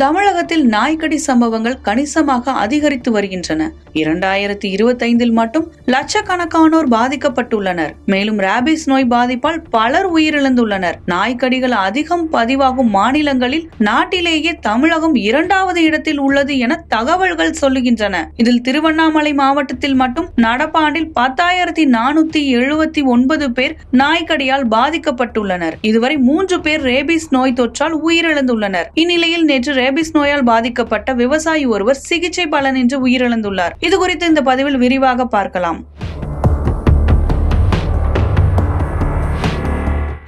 தமிழகத்தில் நாய்க்கடி சம்பவங்கள் கணிசமாக அதிகரித்து வருகின்றன. 2025 மட்டும் லட்சக்கணக்கானோர் பாதிக்கப்பட்டுள்ளனர். மேலும் ராபிஸ் நோய் பாதிப்பால் பலர் உயிரிழந்துள்ளனர். நாய்க்கடிகள் அதிகம் பதிவாகும் மாநிலங்களில் நாட்டிலேயே தமிழகம் 2வது இடத்தில் உள்ளது என தகவல்கள் சொல்லுகின்றன. இதில் திருவண்ணாமலை மாவட்டத்தில் மட்டும் நடப்பாண்டில் 10,479 பேர் நாய்க்கடியால் பாதிக்கப்பட்டுள்ளனர். இதுவரை 3 பேர் ரேபிஸ் நோய் தொற்றால் உயிரிழந்துள்ளனர். இந்நிலையில் நேற்று ரேபிஸ் நோயால் பாதிக்கப்பட்ட விவசாயி ஒருவர் சிகிச்சை பலனின்றி உயிரிழந்துள்ளார். இது குறித்து இந்த பதிவில் விரிவாக பார்க்கலாம்.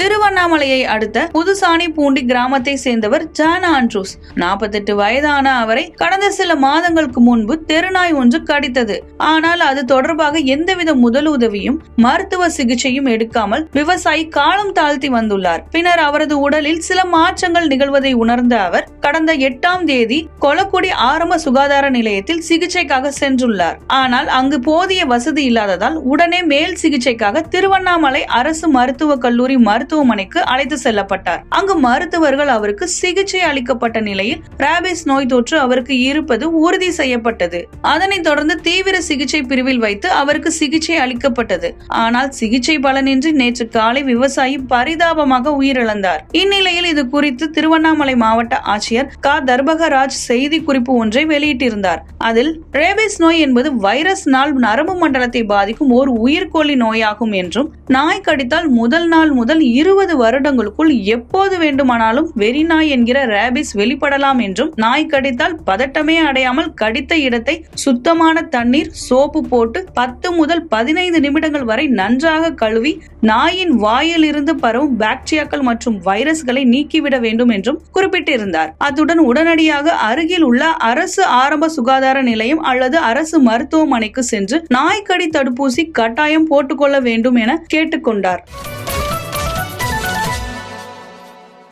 திருவண்ணாமலையை அடுத்த புதுசாணிப்பூண்டி கிராமத்தை சேர்ந்தவர் ஜான் ஆண்ட்ரூஸ். 48 வயதான அவரை கடந்த சில மாதங்களுக்கு முன்பு தெருநாய் ஒன்று கடித்தது. ஆனால் அது தொடர்பாக எந்தவித முதலுதவியும் மருத்துவ சிகிச்சையும் எடுக்காமல் விவசாயி காலம் தாழ்த்தி வந்துள்ளார். பின்னர் அவரது உடலில் சில மாற்றங்கள் நிகழ்வதை உணர்ந்த அவர் கடந்த 8ஆம் தேதி கொளக்குடி ஆரம்ப சுகாதார நிலையத்தில் சிகிச்சைக்காக சென்றுள்ளார். ஆனால் அங்கு போதிய வசதி இல்லாததால் உடனே மேல் சிகிச்சைக்காக திருவண்ணாமலை அரசு மருத்துவக் கல்லூரி மருத்துவமனைக்கு அழைத்து செல்லப்பட்டார். அங்கு மருத்துவர்கள் அவருக்கு சிகிச்சை அளிக்கப்பட்ட நிலையில் ராபிஸ் நோய் தொற்று அவருக்கு இருப்பது உறுதி செய்யப்பட்டது. அதனைத் தொடர்ந்து தீவிர சிகிச்சை பிரிவில் வைத்து அவருக்கு சிகிச்சை அளிக்கப்பட்டது. ஆனால் சிகிச்சை பலனின்றி நேற்று காலை விவசாயி பரிதாபமாக உயிரிழந்தார். இந்நிலையில் இது குறித்து திருவண்ணாமலை மாவட்ட ஆட்சியர் க. தர்பகராஜ் செய்தி குறிப்பு ஒன்றை வெளியிட்டிருந்தார். அதில் ரேபிஸ் நோய் என்பது வைரஸ்னால் நரம்பு மண்டலத்தை பாதிக்கும் ஓர் உயிர்கொல்லி நோயாகும் என்றும் நாய் கடித்தால் முதல் நாள் முதல் 20 வருடங்களுக்குள் எப்போது வேண்டுமானாலும் வெறிநாய் என்கிற ரேபிஸ் வெளிப்படலாம் என்றும் நாய் கடித்தால் பதட்டமே அடையாமல் கடித்த இடத்தை சுத்தமான தண்ணீர் சோப்பு போட்டு 10 முதல் 15 நிமிடங்கள் வரை நன்றாக கழுவி நாயின் வாயில் இருந்து பரவும் பாக்டீரியாக்கள் மற்றும் வைரஸ்களை நீக்கிவிட வேண்டும் என்றும் குறிப்பிட்டிருந்தார். அத்துடன் உடனடியாக அருகில் உள்ள அரசு ஆரம்ப சுகாதார நிலையம் அல்லது அரசு மருத்துவமனைக்கு சென்று நாய்க்கடி தடுப்பூசி கட்டாயம் போட்டுக்கொள்ள வேண்டும் என கேட்டுக்கொண்டார்.